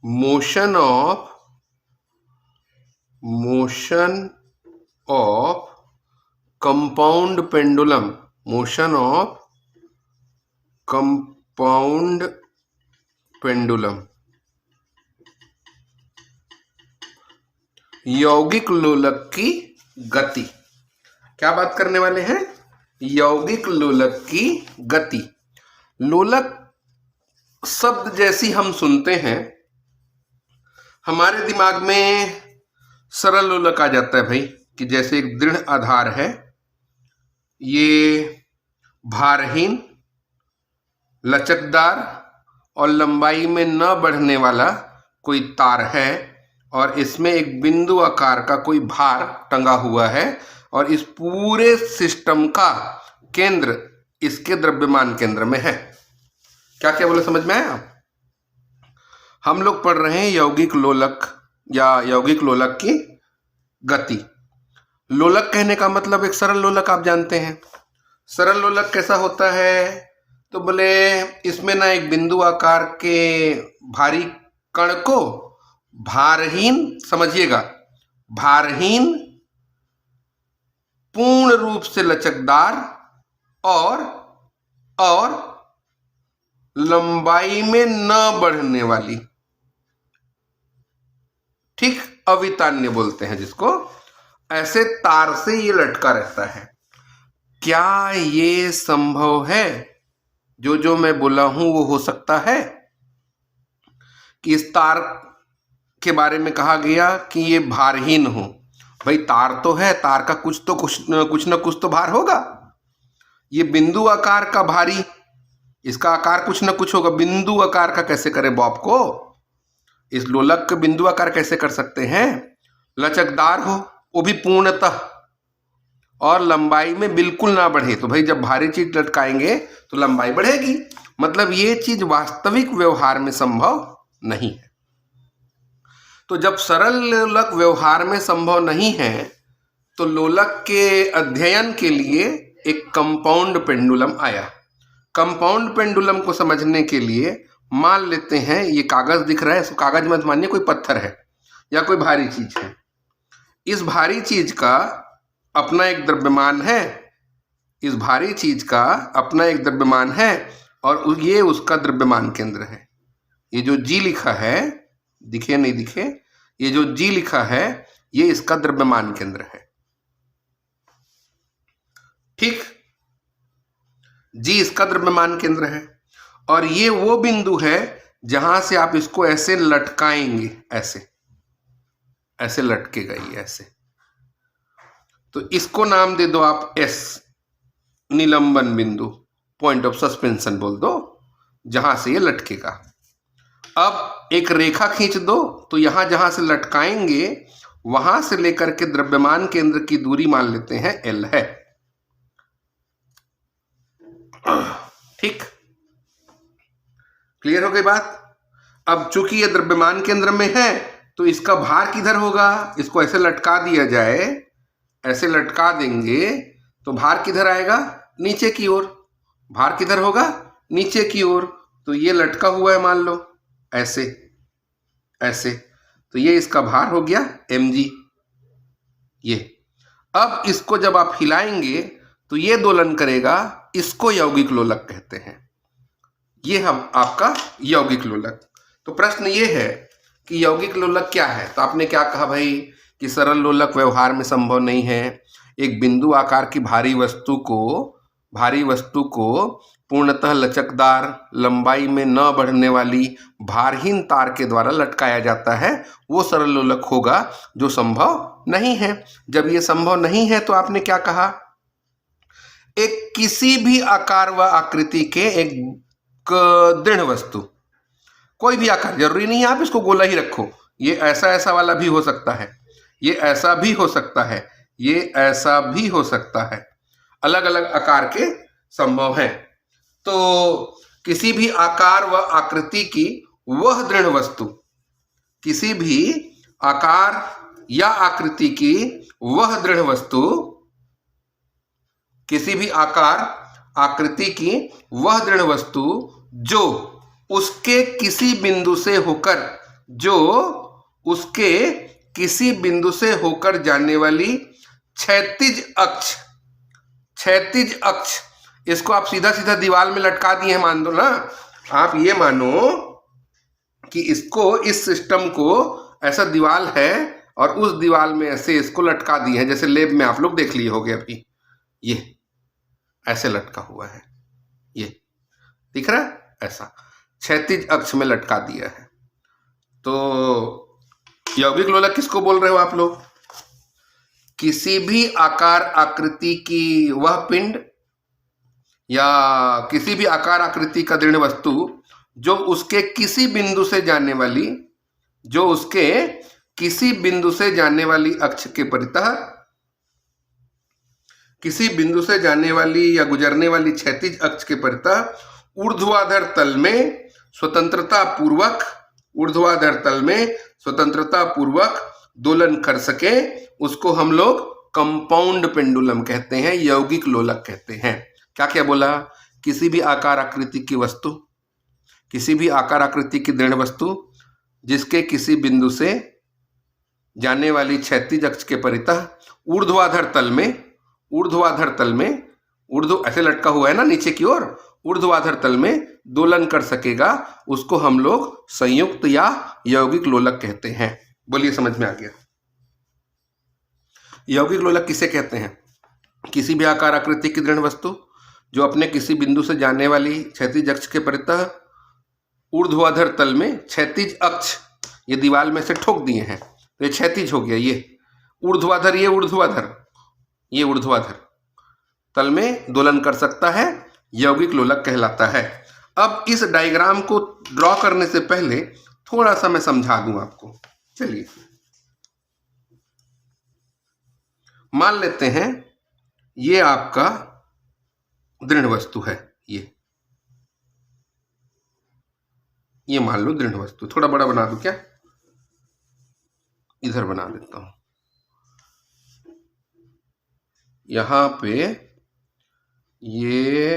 Motion of compound pendulum, motion of compound pendulum, यौगिक लोलक की गति। क्या बात करने वाले हैं? यौगिक लोलक की गति। लोलक शब्द जैसी हम सुनते हैं, हमारे दिमाग में सरल लोलक आ जाता है भाई, कि जैसे एक दृढ़ आधार है, ये भारहीन, लचकदार और लंबाई में न बढ़ने वाला कोई तार है, और इसमें एक बिंदु आकार का कोई भार टंगा हुआ है, और इस पूरे सिस्टम का केंद्र इसके द्रव्यमान केंद्र में है। क्या क्या बोले, समझ में आया? हम लोग पढ़ रहे हैं यौगिक लोलक या यौगिक लोलक की गति। लोलक कहने का मतलब एक सरल लोलक आप जानते हैं। सरल लोलक कैसा होता है? तो बोले इसमें ना एक बिंदु आकार के भारी कण को भारहीन, समझिएगा, भारहीन, पूर्ण रूप से लचकदार और लंबाई में न बढ़ने वाली, ठीक, अवितान्य बोलते हैं जिसको, ऐसे तार से ये लटका रहता है। क्या ये संभव है? जो मैं बोला हूं वो हो सकता है कि इस तार के बारे में कहा गया कि ये भारहीन हो। भाई तार तो है, तार का कुछ न कुछ तो भार होगा। ये बिंदु आकार का भारी, इसका आकार कुछ न कुछ होगा। बिंदु आकार का कैसे करें बॉब को? इस लोलक का बिंदु आकार कैसे कर सकते हैं? लचकदार हो, वो भी पूर्णतः, और लंबाई में बिल्कुल ना बढ़े। तो भाई जब भारी चीज लटकाएंगे तो लंबाई बढ़ेगी, मतलब ये चीज वास्तविक व्यवहार में संभव नहीं है। तो जब सरल लोलक व्यवहार में संभव नहीं है, तो लोलक के अध्ययन के लिए एक कंपाउंड पेंडुलम आया। कंपाउंड पेंडुलम को समझने के लिए मान लेते हैं ये कागज दिख रहा है, इस कागज मत मानिए, कोई पत्थर है या कोई भारी चीज है। इस भारी चीज का अपना एक द्रव्यमान है, इस भारी चीज का अपना एक द्रव्यमान है, और ये उसका द्रव्यमान केंद्र है। ये जो जी लिखा है, दिखे नहीं दिखे, ये जो जी लिखा है ये इसका द्रव्यमान केंद्र है, ठीक, जी इसका द्रव्यमान केंद्र है। और ये वो बिंदु है जहां से आप इसको ऐसे लटकाएंगे, ऐसे लटकेगा ये ऐसे। तो इसको नाम दे दो आप एस, निलंबन बिंदु, पॉइंट ऑफ सस्पेंशन बोल दो, जहां से ये लटकेगा। अब एक रेखा खींच दो, तो यहां जहां से लटकाएंगे वहां से लेकर के द्रव्यमान केंद्र की दूरी मान लेते हैं एल है, ठीक, क्लियर हो गई बात? अब चूंकि ये द्रव्यमान केंद्र में है तो इसका भार किधर होगा? इसको ऐसे लटका दिया जाए, ऐसे लटका देंगे तो भार किधर आएगा? नीचे की ओर। भार किधर होगा? नीचे की ओर। तो ये लटका हुआ है, मान लो ऐसे ऐसे, तो ये इसका भार हो गया mg। ये अब इसको जब आप हिलाएंगे तो ये दोलन करेगा, इसको यौगिक लोलक कहते हैं। ये हम आपका यौगिक लोलक। तो प्रश्न ये है कि यौगिक लोलक क्या है? तो आपने क्या कहा भाई कि सरल लोलक व्यवहार में संभव नहीं है। एक बिंदु आकार की भारी वस्तु को पूर्णतः लचकदार, लंबाई में न बढ़ने वाली भारहीन तार के द्वारा लटकाया जाता है, वो सरल लोलक होगा, जो संभव नहीं है। जब ये संभव नहीं है तो आपने क्या कहा? एक किसी भी आकार व आकृति के एक दृढ़ वस्तु, कोई भी आकार, जरूरी नहीं है आप इसको गोला ही रखो, ये ऐसा वाला भी हो सकता है, ये ऐसा भी हो सकता है, ये ऐसा भी हो सकता है, अलग अलग आकार के संभव है। तो किसी भी आकार व आकृति की वह दृढ़ वस्तु, किसी भी आकार या आकृति की वह दृढ़ वस्तु, किसी भी आकार आकृति की वह दृढ़ वस्तु जो उसके किसी बिंदु से होकर जो उसके किसी बिंदु से होकर जाने वाली क्षैतिज अक्ष, क्षैतिज अक्ष, इसको आप सीधा सीधा दीवार में लटका दिए हैं मान दो ना। आप ये मानो कि इसको, इस सिस्टम को ऐसा दीवार है और उस दीवार में ऐसे इसको लटका दिए हैं, जैसे लेब में आप लोग देख लिए होगे अभी, ये ऐसे लटका हुआ है, ये दिख रहा है, ऐसा क्षैतिज अक्ष में लटका दिया है। तो यौगिक लोलक किसको बोल रहे हो आप लोग? किसी भी आकार आकृति की वह पिंड या किसी भी आकार आकृति का दृढ़ वस्तु जो उसके किसी बिंदु से जाने वाली, जो उसके किसी बिंदु से जाने वाली अक्ष के परितः, किसी बिंदु से जाने वाली या गुजरने वाली क्षैतिज अक्ष के परितः ऊर्ध्वाधर तल में स्वतंत्रता पूर्वक, ऊर्ध्वाधर तल में स्वतंत्रता पूर्वक दोलन कर सके, उसको हम लोग कंपाउंड पेंडुलम कहते हैं, यौगिक लोलक कहते हैं। क्या क्या बोला? किसी भी आकार आकृति की वस्तु, किसी भी आकार आकृति की दृढ़ वस्तु जिसके किसी बिंदु से जाने वाली क्षैतिज अक्ष के परितः ऊर्ध्वाधर तल में, ऊर्ध्वाधर तल में, ऊर्ध्व ऐसे लटका हुआ है ना नीचे की ओर, ऊर्ध्वाधर तल में दोलन कर सकेगा, उसको हम लोग संयुक्त या यौगिक लोलक कहते हैं। बोलिए, समझ में आ गया? यौगिक लोलक किसे कहते हैं? किसी भी आकार आकृति की दृढ़ वस्तु जो अपने किसी बिंदु से जाने वाली क्षैतिज अक्ष के परितः ऊर्ध्वाधर तल में, क्षैतिज अक्ष ये दीवार में से ठोक दिए हैं तो ये क्षैतिज हो गया, ये ऊर्ध्वाधर, ये ऊर्ध्वाधर, ये ऊर्ध्वाधर तल में दोलन कर सकता है, यौगिक लोलक कहलाता है। अब इस डायग्राम को ड्रॉ करने से पहले थोड़ा सा मैं समझा दूं आपको। चलिए मान लेते हैं ये आपका दृढ़ वस्तु है, ये मान लो दृढ़ वस्तु। थोड़ा बड़ा बना दूं क्या? इधर बना देता हूं। यहां पे ये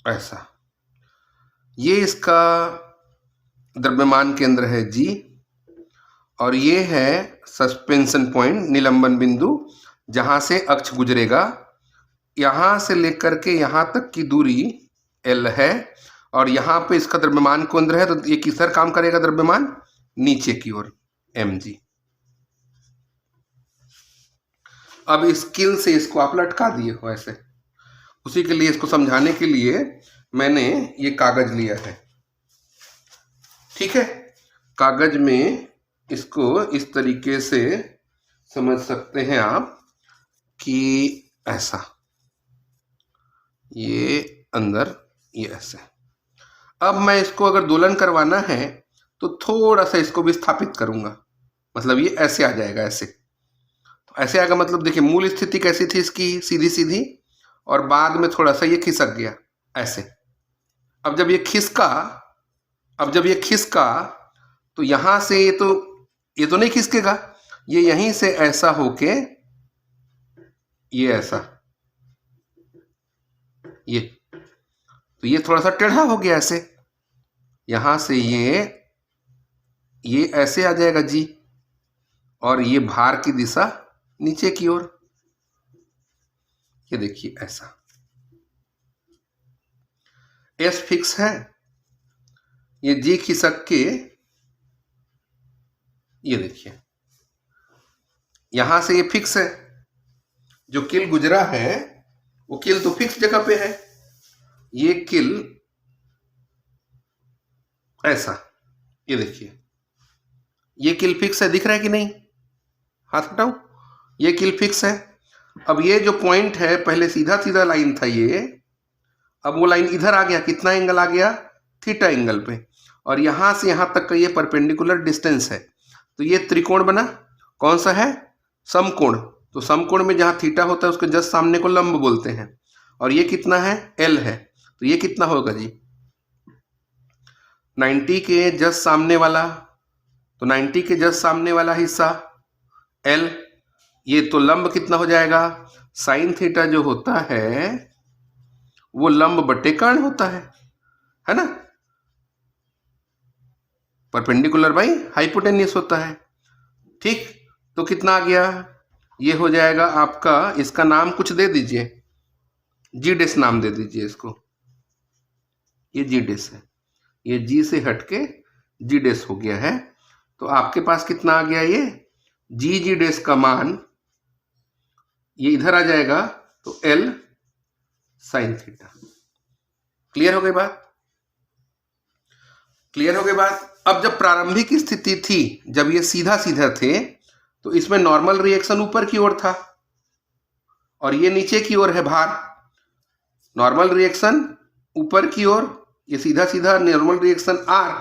ऐसा, ये इसका द्रव्यमान केंद्र है G और ये है सस्पेंशन पॉइंट, निलंबन बिंदु, जहां से अक्ष गुजरेगा। यहां से लेकर के यहां तक की दूरी L है और यहां पे इसका द्रव्यमान केंद्र है, तो ये किधर काम करेगा द्रव्यमान? नीचे की ओर, mg। अब इस स्किल से इसको आप लटका दिए हो ऐसे। उसी के लिए, इसको समझाने के लिए मैंने ये कागज लिया है, ठीक है? कागज में इसको इस तरीके से समझ सकते हैं आप कि ऐसा, ये अंदर, ये ऐसे। अब मैं इसको अगर दोलन करवाना है तो थोड़ा सा इसको विस्थापित करूंगा, मतलब ये ऐसे आ जाएगा, ऐसे। तो ऐसे आएगा, मतलब देखिए मूल स्थिति कैसी थी इसकी, सीधी सीधी, और बाद में थोड़ा सा ये खिसक गया ऐसे। अब जब ये खिसका तो यहां से ये तो नहीं खिसकेगा, ये यहीं से ऐसा होके ये ऐसा, ये तो ये थोड़ा सा टेढ़ा हो गया ऐसे। यहां से ये ऐसे आ जाएगा जी, और ये भार की दिशा नीचे की ओर, ये देखिए ऐसा। S फिक्स है, ये G खिसक के, ये देखिए यहां से ये फिक्स है, जो किल गुजरा है वो किल तो फिक्स जगह पे है, ये किल ऐसा, ये देखिए ये किल फिक्स है, दिख रहा है कि नहीं? हाथ हटाओ, ये किल फिक्स है। अब ये जो पॉइंट है, पहले सीधा सीधा लाइन था ये, अब वो लाइन इधर आ गया, कितना एंगल आ गया? थीटा एंगल पे, और यहां से यहां तक का ये परपेंडिकुलर डिस्टेंस है, तो ये त्रिकोण बना। कौन सा है? समकोण। तो समकोण में जहां थीटा होता है उसके जस्ट सामने को लंब बोलते हैं, और ये कितना है? L है। तो ये कितना होगा जी? 90 के जस्ट सामने वाला, तो 90 के जस्ट सामने वाला हिस्सा L, ये तो लंब कितना हो जाएगा? साइन थीटा जो होता है वो लंब बटे कर्ण होता है ना। परपेंडिकुलर बाई हाइपोटेन्यूस होता है। ठीक, तो कितना आ गया, ये हो जाएगा आपका, इसका नाम कुछ दे दीजिए, जी डेस नाम दे दीजिए इसको, ये जी डेस है, ये जी से हटके जी डेस हो गया है। तो आपके पास कितना आ गया, ये जी डेस का मान ये इधर आ जाएगा, तो एल साइन थीटा। क्लियर हो गई बात, क्लियर हो गई बात। अब जब प्रारंभिक स्थिति थी, जब ये सीधा सीधा थे, तो इसमें नॉर्मल रिएक्शन ऊपर की ओर था और ये नीचे की ओर है भार। नॉर्मल रिएक्शन ऊपर की ओर, ये सीधा सीधा नॉर्मल रिएक्शन आर,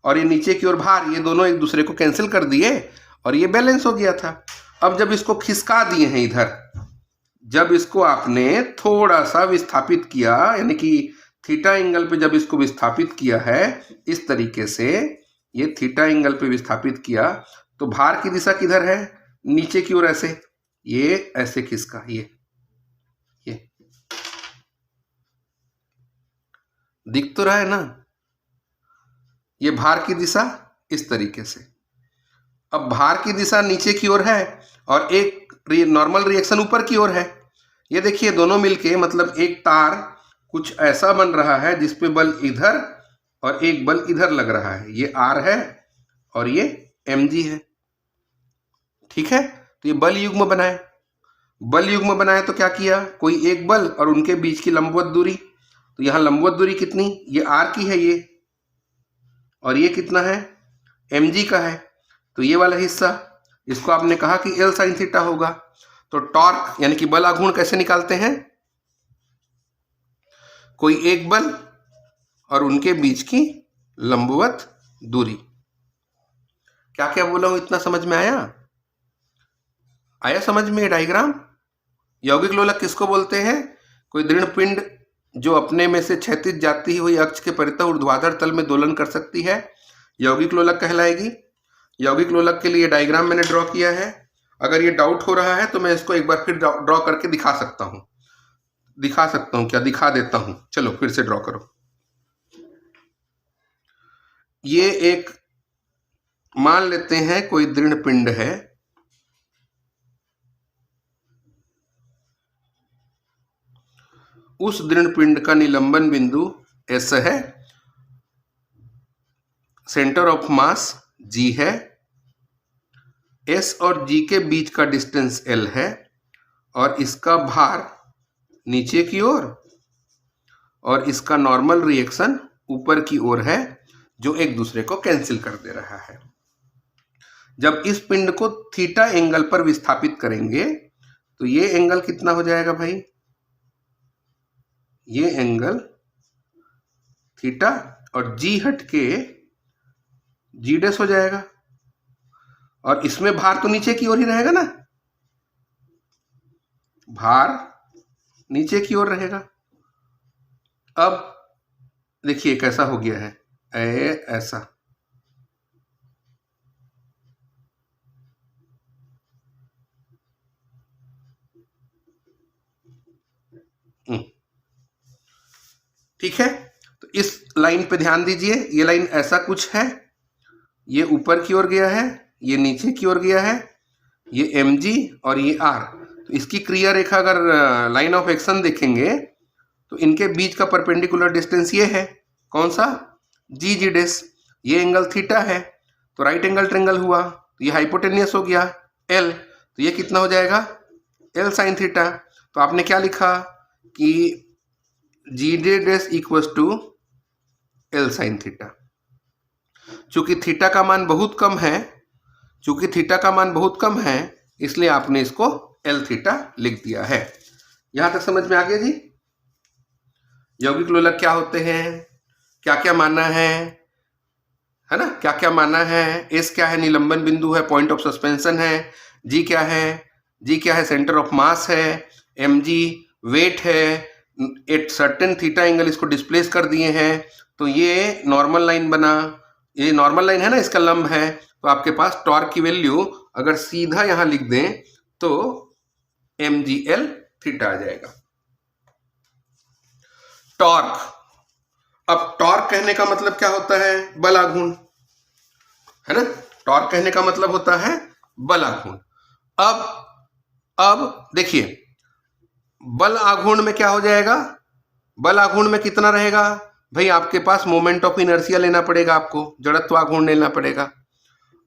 और ये नीचे की ओर भार, ये दोनों एक दूसरे को कैंसिल कर दिए और ये बैलेंस हो गया था। अब जब इसको खिसका दिए हैं इधर, जब इसको आपने थोड़ा सा विस्थापित किया, यानी कि थीटा एंगल पे जब इसको विस्थापित किया है इस तरीके से, ये थीटा एंगल पे विस्थापित किया, तो भार की दिशा किधर है, नीचे की ओर, ऐसे ये ऐसे खिसका, ये दिख तो रहा है ना, ये भार की दिशा इस तरीके से। अब भार की दिशा नीचे की ओर है और एक नॉर्मल रिएक्शन ऊपर की ओर है। ये देखिए दोनों मिलके, मतलब एक तार कुछ ऐसा बन रहा है जिसपे बल इधर और एक बल इधर लग रहा है, ये आर है और ये mg है। ठीक है, तो ये बल युग्म बनाए, बल युग्म बनाए तो क्या किया, कोई एक बल और उनके बीच की लंबवत दूरी, तो यहां लंबवत दूरी कितनी, ये आर की है ये, और ये कितना है, mg का है। तो ये वाला हिस्सा, इसको आपने कहा कि L sin थीटा होगा। तो टॉर्क यानी कि बल आघूर्ण कैसे निकालते हैं, कोई एक बल और उनके बीच की लंबवत दूरी। क्या क्या बोला हूं, इतना समझ में आया, आया समझ में डायग्राम। यौगिक लोलक किसको बोलते हैं, कोई दृढ़ पिंड जो अपने में से क्षैतिज जाती हुई अक्ष के परितः ऊर्ध्वाधर तल में दोलन कर सकती है, यौगिक लोलक कहलाएगी। यौगिक लोलक के लिए डायग्राम मैंने ड्रॉ किया है। अगर ये डाउट हो रहा है तो मैं इसको एक बार फिर ड्रॉ करके दिखा सकता हूं, क्या दिखा देता हूं, चलो फिर से ड्रॉ करो। ये एक मान लेते हैं कोई दृढ़ पिंड है, उस दृढ़ पिंड का निलंबन बिंदु S है, सेंटर ऑफ मास G है, S और G के बीच का डिस्टेंस L है, और इसका भार नीचे की ओर और इसका नॉर्मल रिएक्शन ऊपर की ओर है, जो एक दूसरे को कैंसिल कर दे रहा है। जब इस पिंड को थीटा एंगल पर विस्थापित करेंगे तो ये एंगल कितना हो जाएगा भाई, ये एंगल थीटा और G हटके G डैश हो जाएगा, और इसमें भार तो नीचे की ओर ही रहेगा ना, भार नीचे की ओर रहेगा। अब देखिए कैसा हो गया है, ऐसा, ठीक है। तो इस लाइन पे ध्यान दीजिए, ये लाइन ऐसा कुछ है, ये ऊपर की ओर गया है, ये नीचे की ओर गया है, ये mg और ये r। तो इसकी क्रिया रेखा अगर लाइन ऑफ एक्शन देखेंगे तो इनके बीच का परपेंडिकुलर डिस्टेंस ये है, कौन सा, जी डैश। ये एंगल थीटा है, तो राइट एंगल ट्रेंगल हुआ, तो ये हाइपोटेनियस हो गया L, तो ये कितना हो जाएगा, L साइन थीटा। तो आपने क्या लिखा कि g dash equals to L sine theta. चूंकि थीटा का मान बहुत कम है, इसलिए आपने इसको L थीटा लिख दिया है। यहां तक समझ में आ गया जी। यौगिक लोलक क्या होते हैं, क्या क्या माना है ना, क्या क्या माना है। S क्या है, निलंबन बिंदु है, पॉइंट ऑफ सस्पेंशन है। G क्या है, सेंटर ऑफ मास है। mg वेट है, एट सर्टेन थीटा एंगल इसको डिस्प्लेस कर दिए हैं, तो ये नॉर्मल लाइन बना, ये नॉर्मल लाइन है ना, इसका लंब है। तो आपके पास टॉर्क की वैल्यू अगर सीधा यहां लिख दें तो mgl थीटा आ जाएगा। टॉर्क। अब टॉर्क कहने का मतलब क्या होता है? बल आघूर्ण, है ना। टॉर्क कहने का मतलब होता है बल आघूर्ण। अब देखिए, बल आघूर्ण में क्या हो जाएगा? बल आघूर्ण में कितना रहेगा भाई? आपके पास मोमेंट ऑफ इनर्शिया लेना पड़ेगा, आपको जड़त्व आघूर्ण लेना पड़ेगा,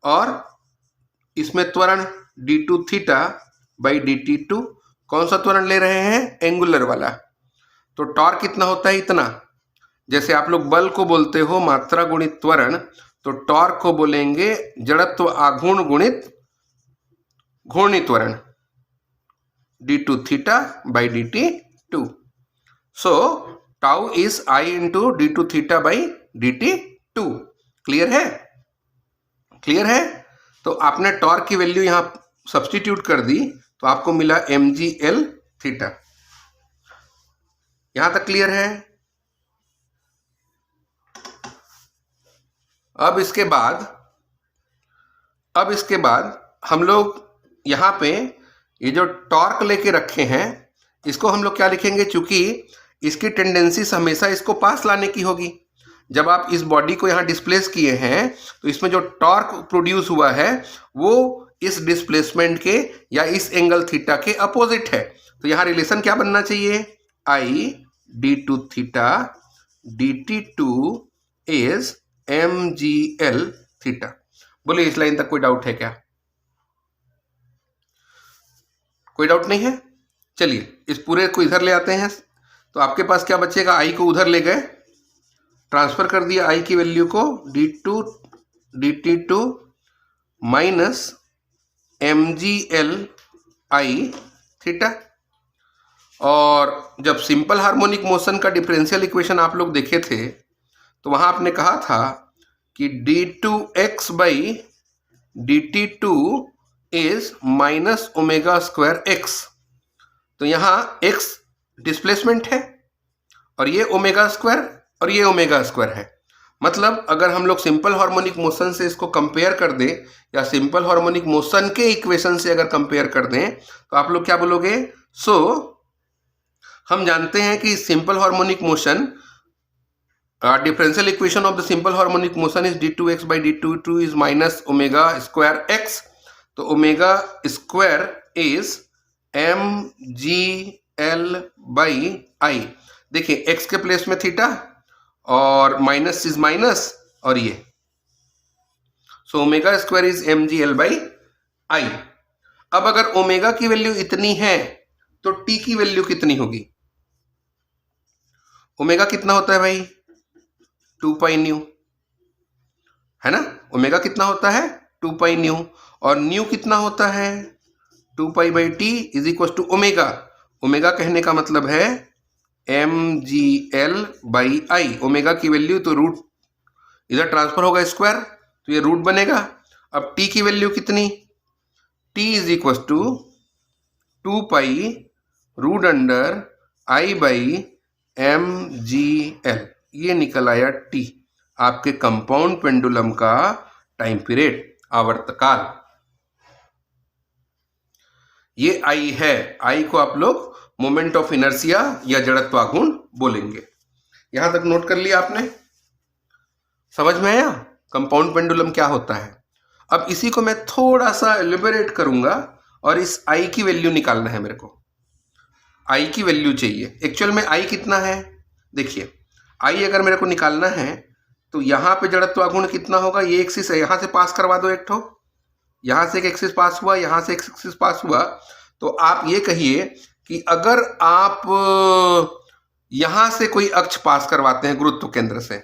और इसमें त्वरण d2 थीटा बाई dt2, कौन सा त्वरण ले रहे हैं? एंगुलर वाला। तो टॉर्क कितना होता है? इतना। जैसे आप लोग बल को बोलते हो मात्रा गुणित त्वरण, तो टॉर्क को बोलेंगे जड़त्व आघूर्ण गुणित घूर्णी त्वरण, d2 theta by dt2। So tau is I into d2 theta by dt2। Clear है? क्लियर है? तो आपने टॉर्क की वैल्यू यहां सब्स्टिट्यूट कर दी, तो आपको मिला mgl थीटा। यहां तक क्लियर है? अब इसके बाद हम लोग यहां पे ये जो टॉर्क लेके रखे हैं, इसको हम लोग क्या लिखेंगे? चूंकि इसकी टेंडेंसी हमेशा इसको पास लाने की होगी। जब आप इस बॉडी को यहाँ डिस्प्लेस किए हैं, तो इसमें जो टॉर्क प्रोड्यूस हुआ है वो इस डिस्प्लेसमेंट के या इस एंगल थीटा के अपोजिट है। तो यहाँ रिलेशन क्या बनना चाहिए? I d2 theta dt2 is mgl theta. बोलिए, इस लाइन तक कोई डाउट है क्या? कोई डाउट नहीं है? चलिए इस पूरे को इधर ले आते हैं। तो आपके पास क्या बचेगा? I को उधर ले गए, ट्रांसफर कर दिया I की वैल्यू को, d2 dt2 minus mgl I theta. और जब सिंपल हार्मोनिक मोशन का डिफरेंशियल इक्वेशन आप लोग देखे थे, तो वहां आपने कहा था कि d2x by dt2 is minus omega square x। तो यहाँ x डिस्प्लेसमेंट है, और ये ओमेगा स्क्वायर और ये ओमेगा स्क्वायर है। मतलब अगर हम लोग सिंपल हार्मोनिक मोशन से इसको कंपेयर कर दें, या सिंपल हार्मोनिक मोशन के इक्वेशन से अगर कंपेयर कर दें, तो आप लोग क्या बोलोगे? हम जानते हैं कि simple harmonic motion, differential equation of the simple harmonic motion is d2x by dt2 is minus omega square x। तो omega square is mgl by I। देखिए x के प्लेस में थीटा, और माइनस इज माइनस, और ये, so omega square is mgl by I। अब अगर omega की वैल्यू इतनी है, तो t की वैल्यू कितनी होगी? ओमेगा कितना होता है भाई? 2 पाई न्यू, है ना। ओमेगा कितना होता है? 2 पाई न्यू। और न्यू कितना होता है? 2 pi by T is equal to omega. Omega कहने का मतलब है mgl बाई I। ओमेगा की वैल्यू तो रूट, इधर ट्रांसफर होगा स्क्वायर, तो ये रूट बनेगा। अब t की वैल्यू कितनी? t is equal to 2 pi root under I by mgl। ये निकल आया t, आपके कंपाउंड पेंडुलम का टाइम पीरियड, आवर्तकाल। ये I है। I को आप लोग मोमेंट ऑफ इनर्शिया या जड़त्वाघूर्ण बोलेंगे। यहां तक नोट कर लिया आपने? समझ में आया कंपाउंड पेंडुलम क्या होता है? अब इसी को मैं थोड़ा सा एलिबरेट करूंगा, और इस I की वैल्यू निकालना है मेरे को। I की वैल्यू चाहिए। एक्चुअल में I कितना है? देखिए, I अगर मेरे को निकालना है, तो यहाँ पे जड़त्वाघूर्ण कितना होगा? ये एक्सिस है, यहाँ से पास करवा दो एक ठो, यहाँ से एक एक्सिस पास हुआ, यहाँ से एक एक्सिस पास हुआ। तो आप ये कहिए कि अगर आप यहाँ से कोई अक्ष पास करवाते हैं गुरुत्व केंद्र से,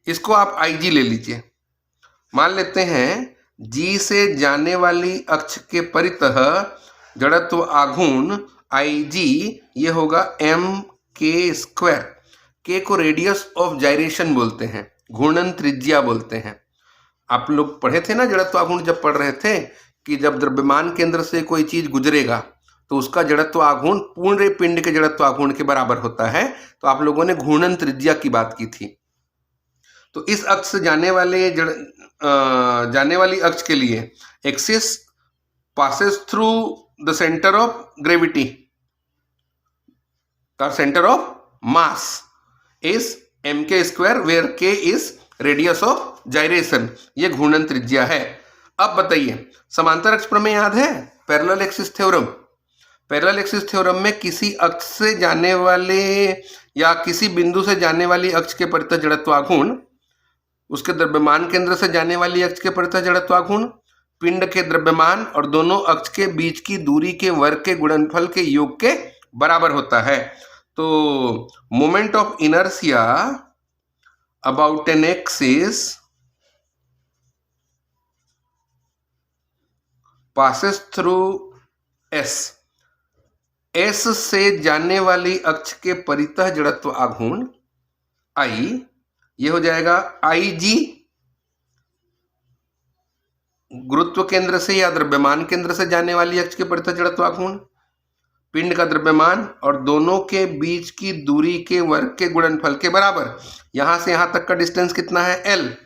इसको आप IG ले लीजिए। मान लेते हैं G से जाने वाली अक्ष के परितः जड़त्व आघूर्ण IG ये होगा mk स्क्वायर। k को रेडियस ऑफ जाइरेशन बोलते हैं, घूर्णन त्रिज्या बोलते हैं। आप लोग पढ़े थे ना जड़त्व आघूर्ण, जब पढ़ रहे थे कि जब द्रव्यमान केंद्र से कोई चीज गुजरेगा, तो उसका जड़त्व आघूर्ण पूर्ण पिंड के जड़त्व आघूर्ण के बराबर होता है। तो आप लोगों ने घूर्णन त्रिज्या की बात की थी। तो इस अक्ष से जाने वाली अक्ष के लिए axis passes through the centre of gravity, का centre of mass is mk square where k is radius of gyration, ये घूर्णन त्रिज्या है। अब बताइए समांतर अक्ष प्रमेय याद है, parallel axis theorem. Parallel axis theorem में किसी अक्ष से जाने वाले या किसी बिंदु से जाने वाली अक्ष के परितः जड़त्वाघूर्ण, उसके द्रव्यमान केंद्र से जाने वाली अक्ष के परितः जड़त्वाघूर्ण, पिंड के द्रव्यमान और दोनों अक्ष के बीच की दूरी के वर्ग के गुणनफल के योग के बराबर होता है। तो moment of inertia about an axis passes through S, S से जाने वाली अक्ष के परितः जड़त्व आघूर्ण आई, ये हो जाएगा आई जी, गुरुत्व केंद्र से या द्रव्यमान केंद्र से जाने वाली अक्ष के परितः जड़त्वाघूर्ण, पिंड का द्रव्यमान और दोनों के बीच की दूरी के वर्ग के गुणनफल के बराबर। यहां से यहां तक का डिस्टेंस कितना है एल,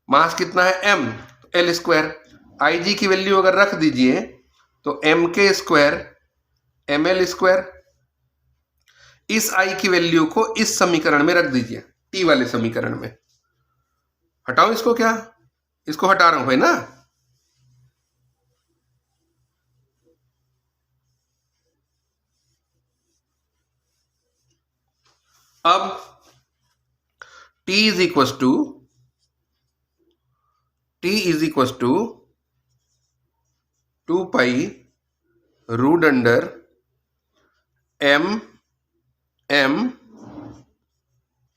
मास कितना है एम, एल स्क्वायर। आई जी की वैल्यू अगर रख दीजिए तो M k square M L square, इस आई की वैल्यू को इस समीकरण में रख दीजिए, टी वाले समीकरण में। हटाओ इसको, क्या इसको हटा रहा हूं, है ना। अब t is equals to 2 pi root under m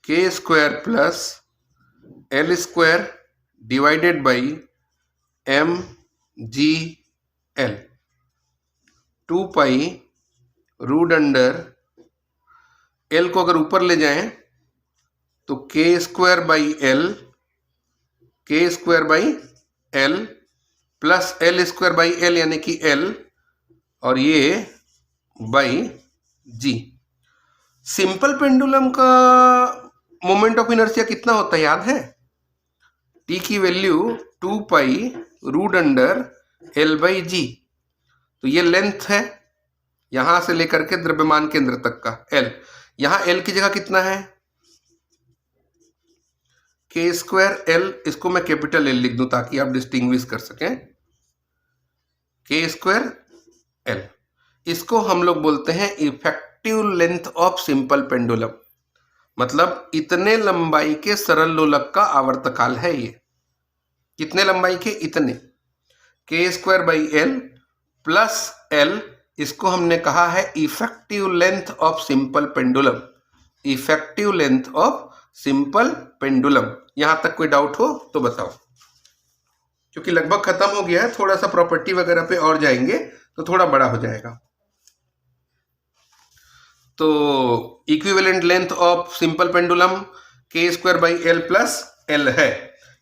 k square plus l square divided by m g l. 2 pi root under l को अगर ऊपर ले जाएं तो के स्क्वायर बाई एल, के square by L plus l square by l यानी कि l, और ये बाई जी। सिंपल पेंडुलम का मोमेंट ऑफ इनर्शिया कितना होता है याद है? टी की value 2 pi root under L by g. तो ये लेंथ है यहां से लेकर के द्रव्यमान केंद्र तक का एल। यहां एल की जगह कितना है? के स्क्वायर एल, इसको मैं कैपिटल एल लिख दूं ताकि आप डिस्टिंग्विश कर सकें। के स्क्वायर एल, इसको हम लोग बोलते हैं effective length of simple pendulum, मतलब इतने लंबाई के सरल लोलक का आवर्तकाल है ये। कितने लंबाई के? इतने। के square by L plus L, इसको हमने कहा है effective length of simple pendulum, effective length of simple pendulum. यहां तक कोई डाउट हो तो बताओ, क्योंकि लगभग खत्म हो गया है, थोड़ा सा प्रॉपर्टी वगैरह पे और जाएंगे तो थोड़ा बड़ा हो जाएगा। तो equivalent length of simple pendulum k square by L plus l है।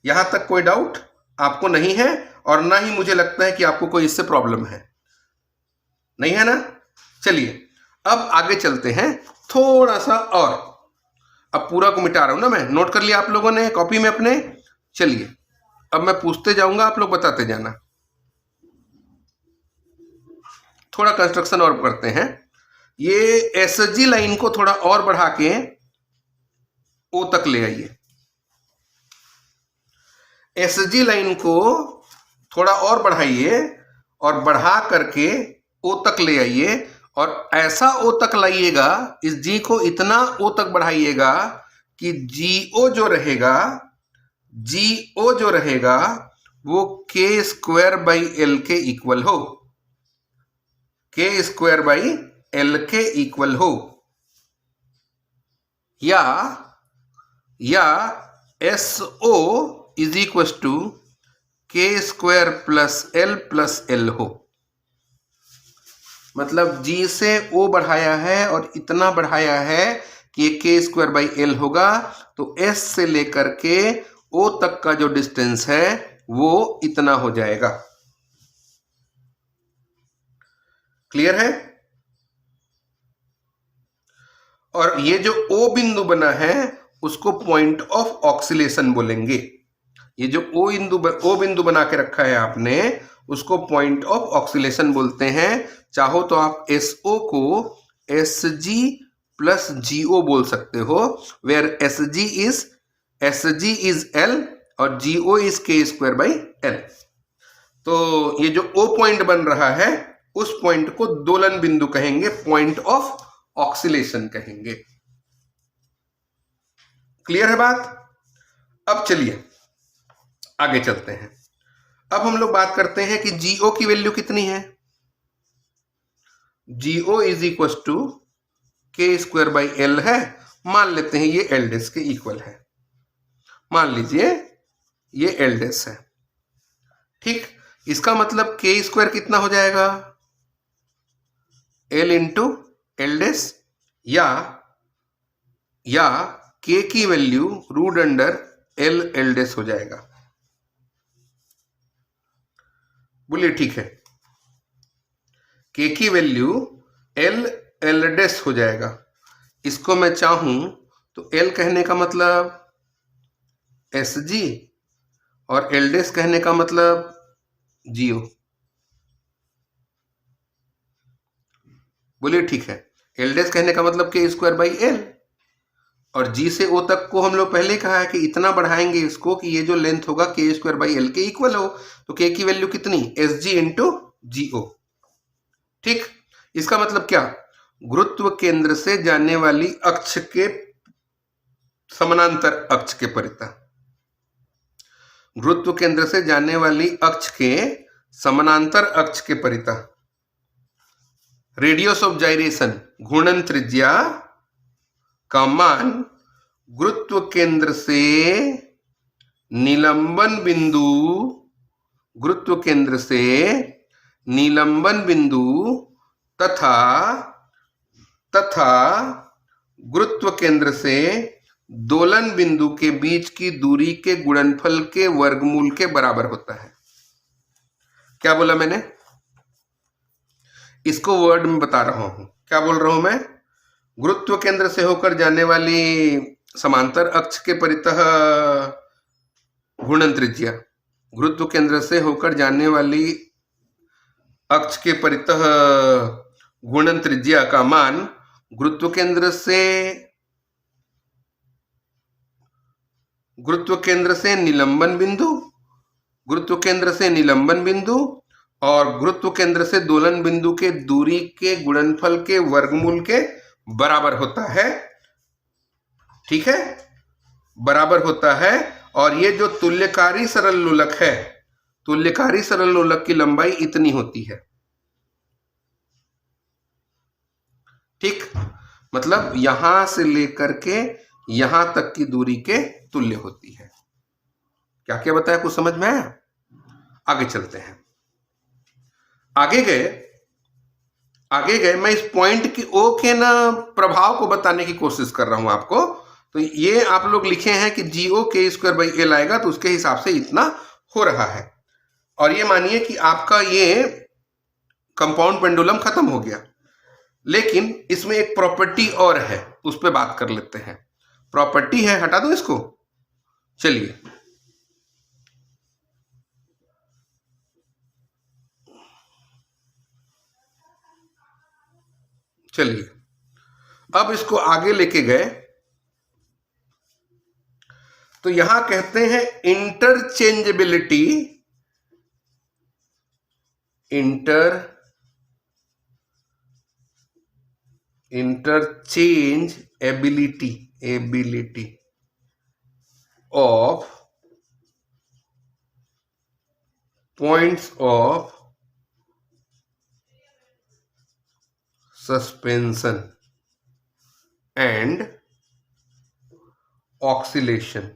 यहां तक कोई डाउट आपको नहीं है, और ना ही मुझे लगता है कि आपको कोई इससे प्रॉब्लम है, नहीं है ना। चलिए अब आगे चलते हैं थोड़ा सा और। अब पूरा को मिटा रहा हूं ना मैं, नोट कर लिया आप लोगों ने कॉपी में अपने। चलिए अब मैं पूछते जाऊंगा, आप लोग बताते जाना। थोड़ा कंस्ट्रक्शन और करते हैं। ये एसजी लाइन को थोड़ा और बढ़ा के ओ तक ले आइए। एसजी लाइन को थोड़ा और बढ़ाइए और बढ़ा करके ओ तक ले आइए, और ऐसा ओ तक लाइएगा, इस जी को इतना ओ तक बढ़ाइएगा कि जीओ जो रहेगा वो के स्क्वायर बाई एल के इक्वल हो, के स्क्वायर बाई एल के इक्वल हो, या S O is equal to के स्क्वायर प्लस एल हो। मतलब जी से ओ बढ़ाया है और इतना बढ़ाया है कि ये के स्क्वायर बाई एल होगा, तो एस से लेकर के ओ तक का जो डिस्टेंस है वो इतना हो जाएगा। क्लियर है? और ये जो ओ बिंदु बना है उसको पॉइंट ऑफ ऑक्सीलेशन बोलेंगे। ये जो ओ बिंदु बना के रखा है आपने, उसको पॉइंट ऑफ ऑक्सीलेशन बोलते हैं। चाहो तो आप एसओ को एस जी प्लस GO बोल सकते हो, वेयर SG इज L और GO इज K²/L। तो ये जो O पॉइंट बन रहा है उस पॉइंट को दोलन बिंदु कहेंगे, पॉइंट ऑफ ऑक्सीलेशन कहेंगे। क्लियर है बात? अब चलिए आगे चलते हैं। अब हम लोग बात करते हैं कि GO की वैल्यू कितनी है। GO is equal to K²/L है। मान लेते हैं ये L डैश के इक्वल है, मान लीजिए ये L डैश है। ठीक, इसका मतलब K² कितना हो जाएगा, L इंटू L डैश, या K की वैल्यू √L डैश हो जाएगा। बोलिए ठीक है, K की वैल्यू L डैश हो जाएगा। इसको मैं चाहूं तो L कहने का मतलब SG और L डैश कहने का मतलब GO। बोलिए ठीक है, L डैश कहने का मतलब K²/L और G से O तक को हम लोग पहले कहा है कि इतना बढ़ाएंगे इसको कि ये जो लेंथ होगा K²/L के इक्वल हो। तो K की वैल्यू कितनी, SG इंटू GO। ठीक, इसका मतलब क्या, गुरुत्व केंद्र से जाने वाली अक्ष के समानांतर अक्ष के परितः, गुरुत्व केंद्र से जाने वाली अक्ष के समानांतर अक्ष के परितः रेडियस ऑफ जाइरेशन, घूर्णन त्रिज्या का मान गुरुत्व केंद्र से निलंबन बिंदु, गुरुत्व केंद्र से निलंबन बिंदु तथा गुरुत्व केंद्र से दोलन बिंदु के बीच की दूरी के गुणनफल के वर्गमूल के बराबर होता है। क्या बोला मैंने, इसको वर्ड में बता रहा हूं। क्या बोल रहा हूं मैं, गुरुत्व केंद्र से होकर जाने वाली समांतर अक्ष के परितः घूर्णन त्रिज्या, गुरुत्व केंद्र से होकर जाने वाली अक्ष के परितः घूर्णन त्रिज्या का मान गुरुत्व केंद्र से निलंबन बिंदु, गुरुत्व केंद्र से निलंबन बिंदु और गुरुत्व केंद्र से दोलन बिंदु के दूरी के गुणनफल के वर्गमूल के बराबर होता है। ठीक है, बराबर होता है। और ये जो तुल्यकारी सरल लोलक है, तुल्यकारी सरल लोलक की लंबाई इतनी होती है। ठीक, मतलब यहां से लेकर के यहां तक की दूरी के तुल्य होती है। क्या क्या बताया, कुछ समझ में आया? आगे चलते हैं। आगे गए मैं इस पॉइंट की O के ना प्रभाव को बताने की कोशिश कर रहा हूं आपको। तो ये आप लोग लिखे हैं कि GO K²/L आएगा, तो उसके हिसाब से इतना हो रहा है। और ये मानिए कि आपका ये कंपाउंड पेंडुलम खत्म हो गया, लेकिन इसमें एक प्रॉपर्टी और है, उस पर बात कर लेते हैं। प्रॉपर्टी है, हटा दो इसको। चलिए अब इसको आगे लेके गए तो यहां कहते हैं interchangeability, ability of points of suspension and oscillation.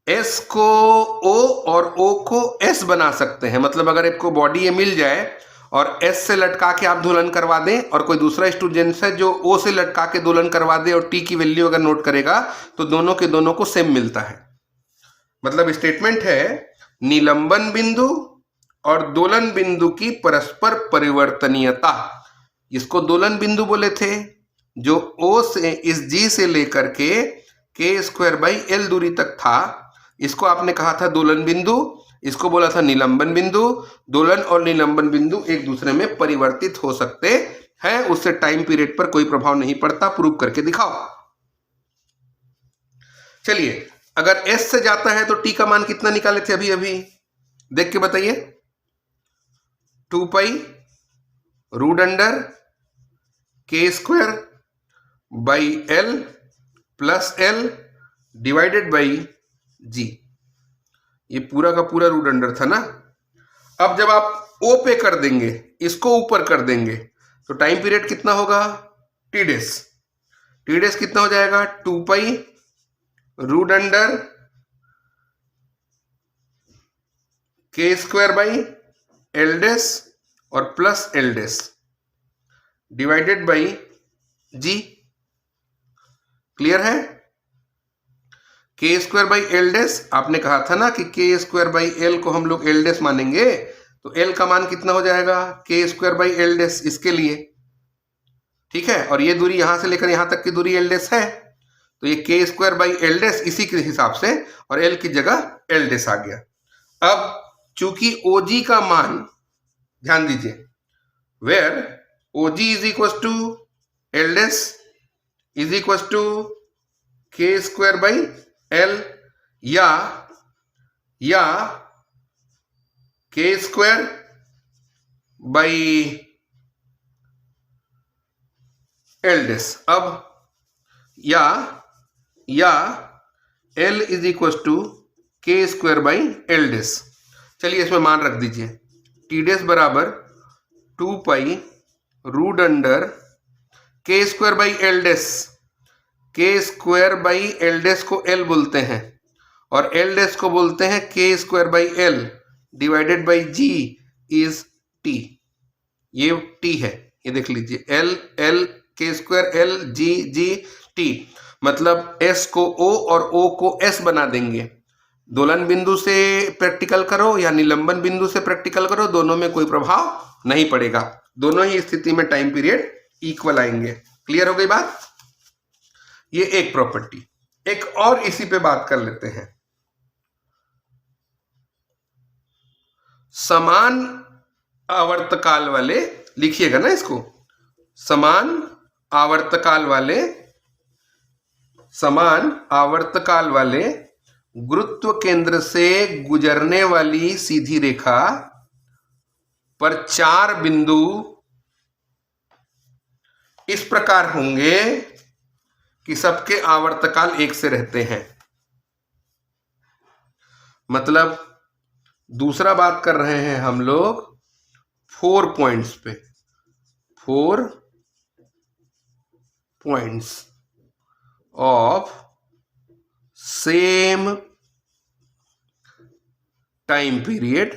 S को O और O को S बना सकते हैं। मतलब अगर आपको बॉडी ये मिल जाए और S से लटका के आप दोलन करवा दें, और कोई दूसरा स्टूडेंट है जो O से लटका के दोलन करवा दे और T की वैल्यू अगर नोट करेगा तो दोनों के दोनों को सेम मिलता है। मतलब स्टेटमेंट है निलंबन बिंदु और दोलन बिंदु की परस्पर परिवर्तनीयता। इसको दोलन बिंदु बोले थे, जो O से इस G से लेकर के K² L दूरी तक था, इसको आपने कहा था दोलन बिंदु। इसको बोला था निलंबन बिंदु। दोलन और निलंबन बिंदु एक दूसरे में परिवर्तित हो सकते हैं, उससे टाइम पीरियड पर कोई प्रभाव नहीं पड़ता। प्रूव करके दिखाओ। चलिए, अगर एस से जाता है तो टी का मान कितना निकाले थे अभी अभी, देख के बताइए। 2 पाई रूट अंडर के square by L plus l divided by g. ये पूरा का पूरा रूट अंडर था ना। अब जब आप ओ पे कर देंगे, इसको ऊपर कर देंगे, तो टाइम पीरियड कितना होगा, टी डेस। टी डेस कितना हो जाएगा, 2 पाई रूट अंडर के स्क्वायर बाई एल डेस और plus L dash divided by G. Clear है। के स्क्वायर बाई एल डेस, आपने कहा था ना कि के स्क्वायर बाई एल को हम लोग एल डेस मानेंगे, तो एल का मान कितना हो जाएगा, के स्क्वायर बाई एल डेस इसके लिए। ठीक है, और ये दूरी यहां से लेकर यहां तक की दूरी एल डेस है, तो ये के स्क्वायर बाई एल डेस इसी के हिसाब से, और एल की जगह एल डेस आ गया। अब चूंकि ओजी का मान, ध्यान दीजिए, where OG is equal to L dash is equal to के स्क्वायर बाई एल या K square by L dash. अब या एल इज इक्वल टू के स्क्वायर बाई एल डेस। चलिए इसमें मान रख दीजिए, टी डेस बराबर 2 पाई रूट अंडर के square by L dash. K square by L डेस को एल बोलते हैं, और एल डेस को बोलते हैं K square by L divided by G is T. ये टी है, ये देख लीजिए, एल एल के square L G G T, मतलब एस को ओ और ओ को एस बना देंगे। दोलन बिंदु से प्रैक्टिकल करो या निलंबन बिंदु से प्रैक्टिकल करो, दोनों में कोई प्रभाव नहीं पड़ेगा। दोनों ही स्थिति में टाइम पीरियड इक्वल आएंगे। क्लियर हो गई बात। ये एक प्रॉपर्टी। एक और इसी पे बात कर लेते हैं। समान आवर्तकाल वाले, लिखिएगा ना इसको, समान आवर्तकाल वाले गुरुत्व केंद्र से गुजरने वाली सीधी रेखा पर 4 बिंदु इस प्रकार होंगे कि सबके आवर्तकाल एक से रहते हैं। मतलब दूसरा बात कर रहे हैं हम लोग 4 पॉइंट्स पे, 4 points of same time period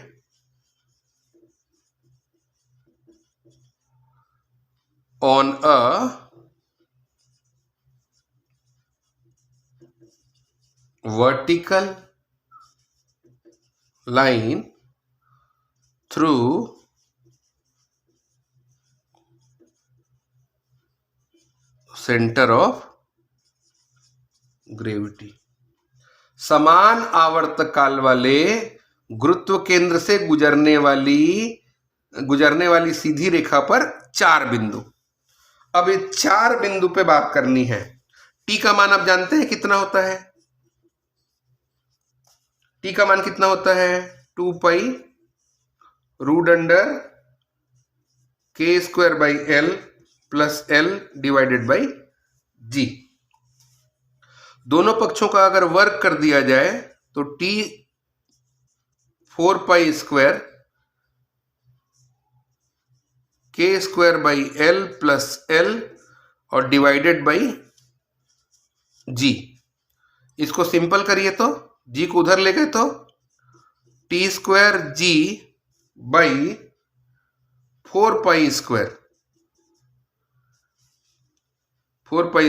on a vertical line through center of gravity। समान आवर्तकाल वाले गुरुत्व केंद्र से गुजरने वाली सीधी रेखा पर 4 बिंदु। अब ये 4 बिंदु पे बात करनी है। टी का मान आप जानते हैं कितना होता है, टी का मान कितना होता है, 2 पाई रूट अंडर के square by L plus l divided by g. दोनों पक्षों का अगर वर्ग कर दिया जाए तो t 4 pi square k square by L plus l और डिवाइडेड बाई जी। इसको सिंपल करिए तो जी को उधर ले गए तो t square ji by 4 pi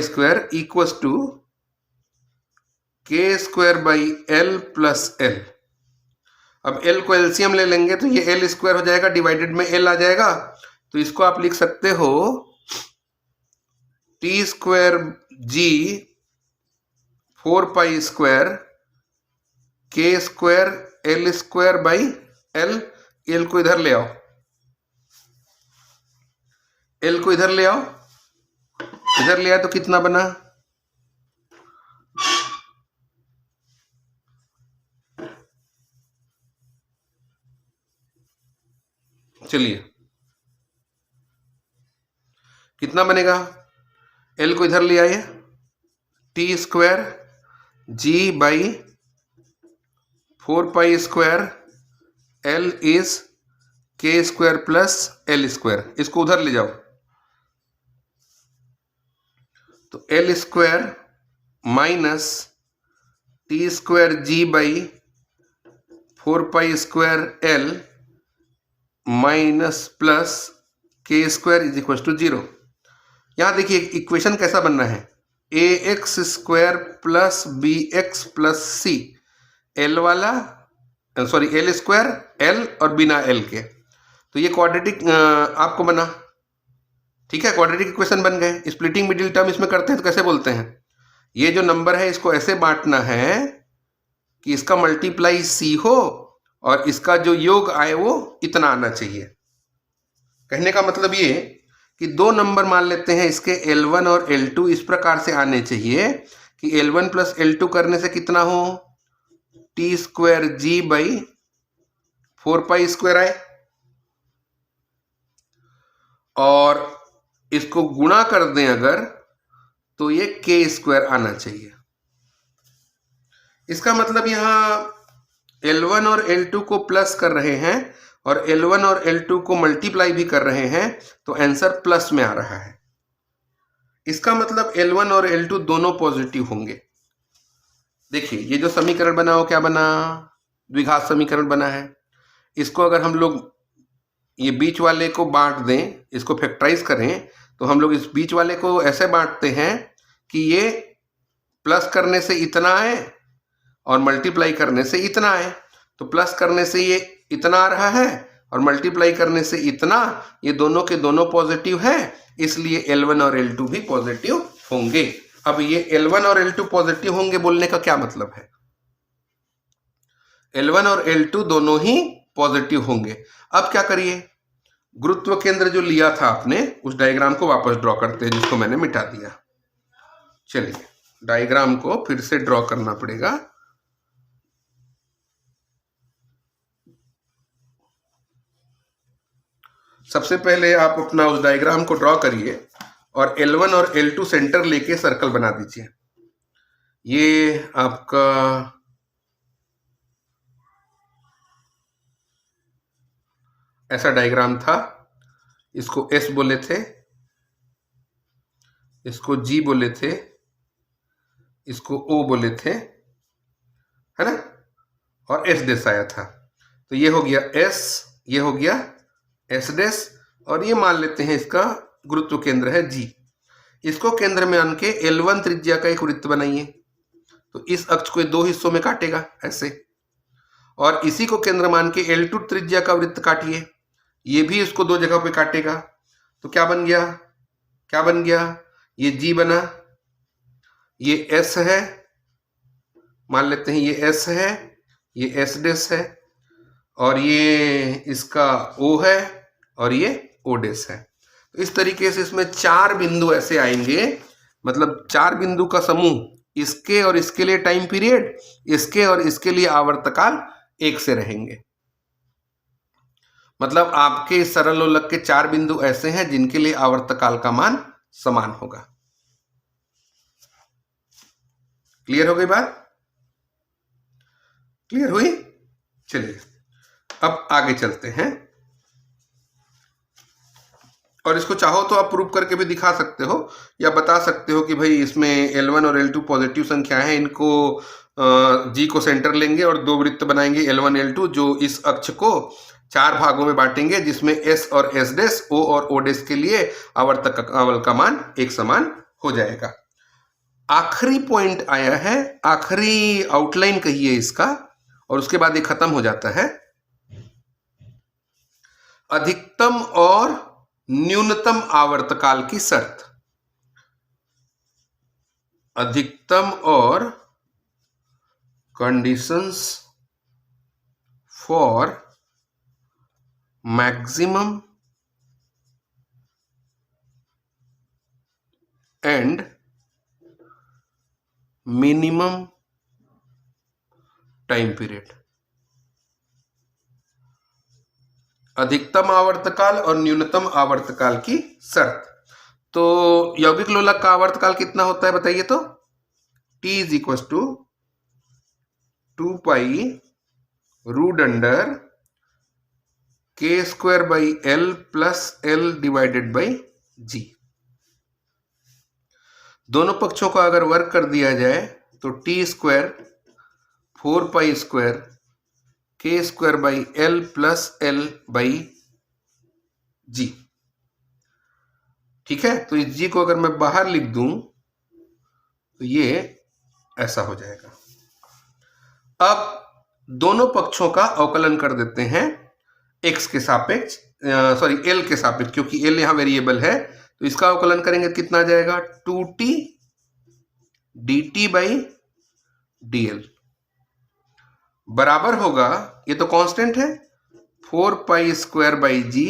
square equals to के square by L plus l. अब एल को एलसीएम ले लेंगे तो ये एल स्क्वायर हो जाएगा, डिवाइडेड में एल आ जाएगा, तो इसको आप लिख सकते हो T square ji 4 pi square k square L square by L, L को इधर ले आओ, एल को इधर ले आओ, इधर ले आए तो कितना बना, चलिए कितना बनेगा, एल को इधर ले आइए, t square ji by 4 pi square l is k square plus l square, इसको उधर ले जाओ, तो l square minus t square ji by 4 pi square l minus plus k square is equal to 0। यहां देखिए इक्वेशन कैसा बनना है, a x square plus b x plus c, l वाला सॉरी एल स्क्वायर एल और बिना L के, तो ये क्वाड्रेटिक आपको बना, ठीक है, क्वाड्रेटिक इक्वेशन बन गए। स्प्लिटिंग मिडिल टर्म इसमें करते हैं तो कैसे बोलते हैं, ये जो नंबर है इसको ऐसे बांटना है कि इसका मल्टीप्लाई सी हो और इसका जो योग आए वो इतना आना चाहिए। कहने का मतलब ये कि दो नंबर मान लेते हैं, इसके L1 और L2 इस प्रकार से आने चाहिए कि L1 प्लस L2 करने से कितना हो, T square ji by 4 pi square आए, और इसको गुणा कर दें अगर तो ये के स्क्वायर आना चाहिए। इसका मतलब यहां L1 और L2 को प्लस कर रहे हैं और L1 और L2 को मल्टीप्लाई भी कर रहे हैं, तो आंसर प्लस में आ रहा है। इसका मतलब L1 और L2 दोनों पॉजिटिव होंगे। देखिए ये जो समीकरण बना वो क्या बना, द्विघात समीकरण बना है। इसको अगर हम लोग ये बीच वाले को बांट दें, इसको फैक्टराइज करें, तो हम लोग इस बीच वाले को ऐसे बांटते हैं कि ये प्लस करने से इतना आए और मल्टीप्लाई करने से इतना आए, तो प्लस करने से ये इतना आ रहा है और मल्टीप्लाई करने से इतना, ये दोनों के दोनों पॉजिटिव हैं, इसलिए L1 और L2 भी पॉजिटिव होंगे। अब ये L1 और L2 पॉजिटिव होंगे बोलने का क्या मतलब है, L1 और L2 दोनों ही पॉजिटिव होंगे। अब क्या करिए, गुरुत्व केंद्र जो लिया था आपने उस डायग्राम को वापस ड्रॉ करते हैं, जिसको मैंने मिटा दिया। चलिए डायग्राम को फिर से ड्रॉ करना पड़ेगा। सबसे पहले आप अपना उस डायग्राम को ड्रॉ करिए और L1 और L2 सेंटर लेके सर्कल बना दीजिए। ये आपका ऐसा डायग्राम था, इसको S बोले थे, इसको G बोले थे, इसको O बोले थे, है ना, और S डैश आया था। तो ये हो गया S, ये हो गया S डैश, और ये मान लेते हैं इसका गुरुत्व केंद्र है G। इसको केंद्र में आन के L1 त्रिज्या का एक वृत्त बनाइए, तो इस अक्ष को दो हिस्सों में काटेगा ऐसे, और इसी को केंद्र मान के L2 त्रिज्या का वृत्त काटिए, ये भी इसको दो जगह पे काटेगा। तो क्या बन गया, क्या बन गया, ये G बना, ये S है, मान लेते हैं ये S है, ये S डैश है, और ये इसका O है, और ये O डैश है। तो इस तरीके से इसमें चार बिंदु ऐसे आएंगे, मतलब चार बिंदु का समूह, इसके और इसके लिए टाइम पीरियड, इसके और इसके लिए आवर्तकाल एक से रहेंगे। मतलब आपके सरल लोलक के चार बिंदु ऐसे हैं जिनके लिए आवर्तकाल का मान समान होगा। क्लियर हो गई बात, क्लियर हुई? चलिए अब आगे चलते हैं, और इसको चाहो तो आप प्रूव करके भी दिखा सकते हो या बता सकते हो कि भाई इसमें L1 और L2 पॉजिटिव संख्या है, इनको G को सेंटर लेंगे और दो वृत्त बनाएंगे L1 L2, जो इस अक्ष को चार भागों में बांटेंगे, जिसमें S और S डैश, O और O डैश के लिए आवर्तकाल का मान एक समान हो जाएगा। आखिरी पॉइंट आया है, आखिरी आउटलाइन कहिए इसका, और उसके बाद ये खत्म हो जाता है। अधिकतम और न्यूनतम आवर्तकाल की शर्त, अधिकतम और conditions for maximum and minimum time period. अधिकतम आवर्तकाल और न्यूनतम आवर्तकाल की शर्त। तो यौगिक लोलक का आवर्तकाल कितना होता है बताइए तो? T is equal to 2 pi root under K square by L plus L divided by G। दोनों पक्षों का अगर वर्क कर दिया जाए तो T square 4 pi square K square by L plus L by G। ठीक है, तो इस G को अगर मैं बाहर लिख दूं तो ये ऐसा हो जाएगा। अब दोनों पक्षों का अवकलन कर देते हैं x के सापेक्ष, सॉरी L के सापेक्ष, क्योंकि L यहां वेरिएबल है, तो इसका अवकलन करेंगे कितना आ जाएगा? 2t dt बाई dl बराबर होगा, ये तो कांस्टेंट है, 4 pi square by G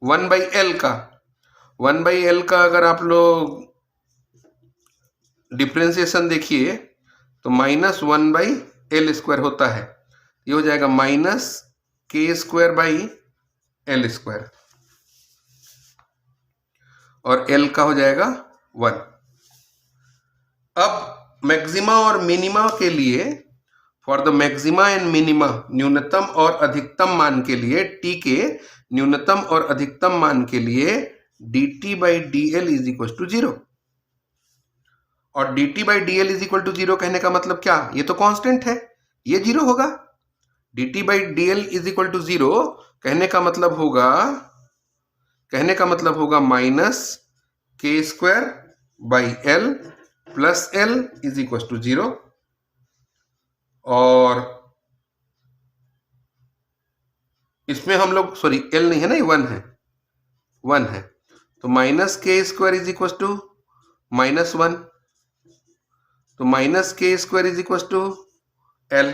1 by L का, 1 बाई एल का अगर आप लोग डिफ्रेंसिएशन देखिए तो -1 बाई एल स्क्वायर होता है, ये हो जाएगा minus K square by L square और एल का हो जाएगा 1। अब मैक्सिमा और मिनिमा के लिए, for the maxima and minima, न्यूनतम और अधिकतम मान के लिए, टी के न्यूनतम और अधिकतम मान के लिए dt by D L is equal to 0। और dt by D L is equal to 0 कहने का मतलब क्या? ये तो कांस्टेंट है, ये 0 होगा। dt by D L is equal to 0 कहने का मतलब होगा minus K square by L plus L is equal to 0। और इसमें हम लोग, सॉरी एल नहीं है ना, ये 1 है, तो minus K square is equal to -1, तो minus K square is equal to L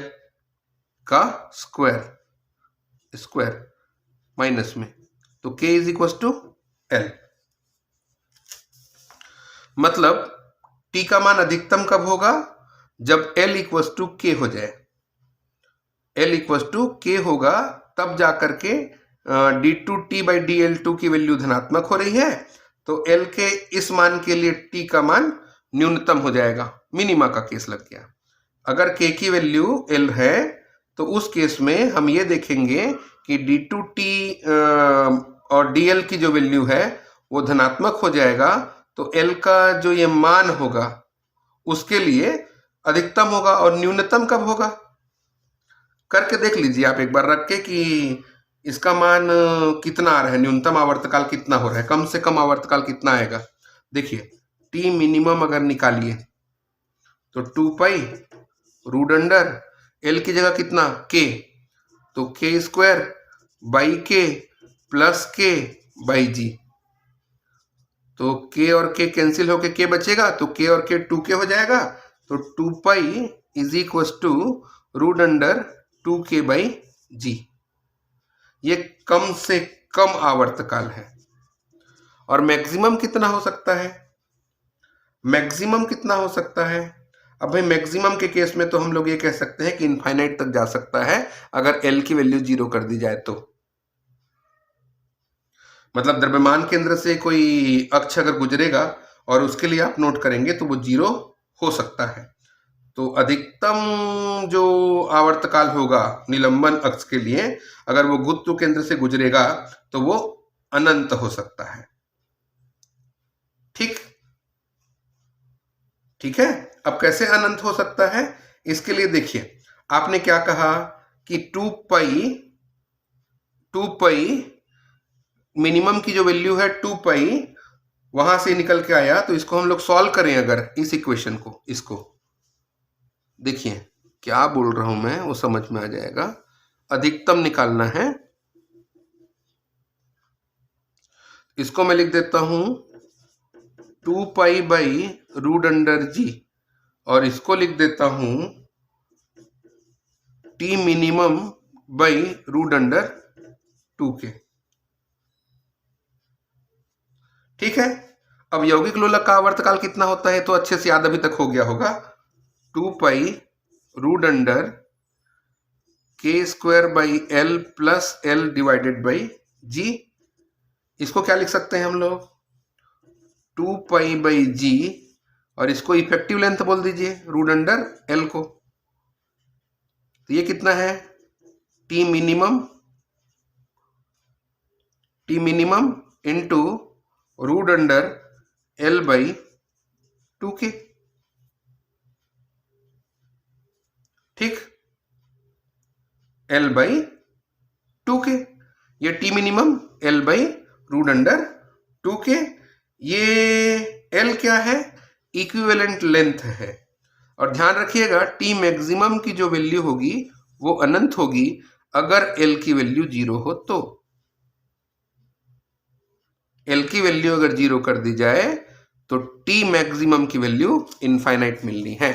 का स्क्वायर माइनस में, तो k is equal to L. मतलब t का मान अधिकतम कब होगा? जब l इक्वल टू k हो जाए। l इक्वल टू k होगा तब जाकर के d2t बाई dl2 की वैल्यू धनात्मक हो रही है, तो l के इस मान के लिए t का मान न्यूनतम हो जाएगा। मिनिमा का केस लग गया। अगर k की वैल्यू l है तो उस केस में हम ये देखेंगे कि d2t और dl की जो वैल्यू है वो धनात्मक हो जाएगा, तो l का जो ये मान होगा उसके लिए अधिकतम होगा। और न्यूनतम कब होगा? करके देख लीजिए आप एक बार रख के कि इसका मान कितना आ रहा है, न्यूनतम आवर्तकाल कितना हो रहा है, कम से कम आवर्तकाल कितना आएगा। देखिए t मिनिमम अगर निकालिए तो 2 पाई रूट अंडर l की जगह कितना k, तो k square by k plus k by g, तो k और k कैंसिल होके k बचेगा, तो k और k 2k हो जाएगा, तो 2 pi is equal to root under 2k by g. ये कम से कम आवर्तकाल है। और मैक्सिमम कितना हो सकता है? मैक्सिमम कितना हो सकता है? अब भाई मैक्सिमम के केस में तो हम लोग ये कह सकते हैं कि इनफाइनाइट तक जा सकता है अगर l की वैल्यू 0 कर दी जाए तो। मतलब द्रव्यमान केंद्र से कोई अक्ष अगर गुजरेगा और उसके लिए आप नोट करेंगे तो वो 0 हो सकता है। तो अधिकतम जो आवर्तकाल होगा निलंबन अक्ष के लिए, अगर वो गुरुत्व केंद्र से गुजरेगा तो वो अनंत हो सकता है। ठीक है। अब कैसे अनंत हो सकता है? इसके लिए देखिए, आपने क्या कहा कि 2 पाई मिनिमम की जो वैल्यू है 2 पाई वहां से निकल के आया, तो इसको हम लोग सॉल्व करें अगर इस इक्वेशन को, इसको देखिए क्या बोल रहा हूं मैं वो समझ में आ जाएगा। अधिकतम निकालना है, इसको मैं लिख देता हूं 2 pi by root under G, और इसको लिख देता हूं T minimum by root under 2k। ठीक है, अब यौगिक लोलक का आवर्तकाल कितना होता है तो अच्छे से याद अभी तक हो गया होगा, 2 pi root under k square by l plus l divided by g। इसको क्या लिख सकते हैं हम लोग, 2 पाई बाई g, और इसको इफेक्टिव लेंथ बोल दीजिए रूट अंडर l को। तो ये कितना है, T minimum into root under l by 2k। ठीक, l बाई 2k, ये T minimum l by root under 2k। ये l क्या है, इक्विवेलेंट लेंथ है। और ध्यान रखिएगा टी मैक्सिमम की जो वैल्यू होगी वो अनंत होगी अगर l की वैल्यू 0 हो तो। l की वैल्यू अगर 0 कर दी जाए तो टी मैक्सिमम की वैल्यू इनफाइनाइट मिलनी है।